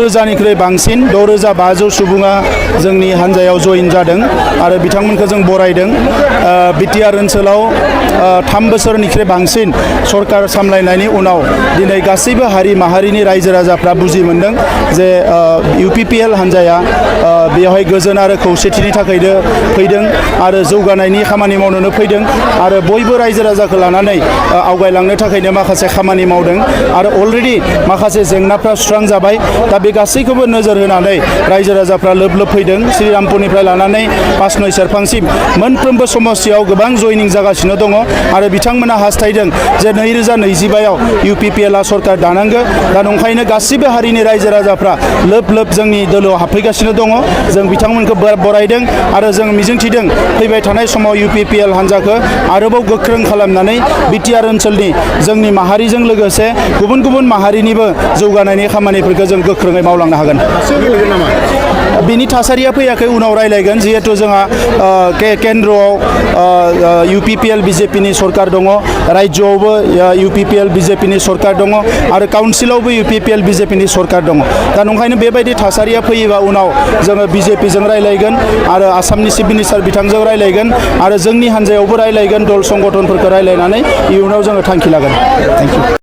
रोजानिख्रुइ बांसिन 6500 सुबुङा जोंनि हान्जायाव जइन जादों आरो बिथांमोनखौ जों बरायदों। बिटिआर ओनसोलाव 3 बोसोरनिख्रुइ बांसिन सरकार सामलायनायनि उनाव दिनै गासैबो हारि माहारिनि रायजो राजाफ्रा बुजि मोनदों जे इउपिपिएल हान्जाया बेवहाय गोजोन आरो खौसेथिनि थाखायनो फैदों आरो जौगानायनि खामानि मावनोनो फैदों आरो बयबो रायजो राजाखौ लानानै आवगायलांनो थाखायनो माखासे खामानि मावदों आरो अलरेडि माखासे जेंनाफ्रा सुस्रांजाबाय। दा बे गासैखौबो नोजोर होनानै रायजो राजाफ्रा लोब लोब फैदों। श्रीरामपुरनिफ्राय लानानै पासनय सेरफांसिम मोनफ्रोमबो समस्तियाव गोबां जयनिं जागासिनो दङ आरो बिथांमोना हास्थायदों जे 2025आव इउपिपिएलआ सरकार दानांगो। दा नंखायनो गासिबो हारिनि रायजो राजाफ्रा लोब लोब जोंनि दोलोआव हाबफैगासिनो दङ। जों बिथांमोनखौ बरायदों आरो जों मिजिंथिदों फैबाय थानाय समाव इउपिपिएल हान्जाखौ आरोबाव गोख्रों खालामनानै बिटिआर ओनसोलनि जोंनि माहारिजों लोगोसे गुबुन गुबुन माहारिनिबो जौगानायनि खामानिफोरखौ जों गोख्रोङै मावलांनो हागोन। बिनि थासारिया फैयाखै, उनाव रायलायगोन। जिहेतु जोंहा केन्द्रआव इउपिपिएल बिजेपिनि सरकार दङ, राज्योआवबो इउपिपिएल बिजेपिनि सरकार दङ आरो काउन्सिलावबो इउपिपिएल बिजेपिनि सरकार दङ। दा नंखायनो बेबायदि थासारिया फैयोबा उनाव जोङो बिजेपिजों रायलायगोन आरो आसामनि चिफ मिनिस्टार बिथांजों रायलायगोन आरो जोंनि हान्जायावबो रायलायगोन। दल संगठनफोरखौ रायलायनानै इयुनाव जोङो थांखि लागोन। Thank you.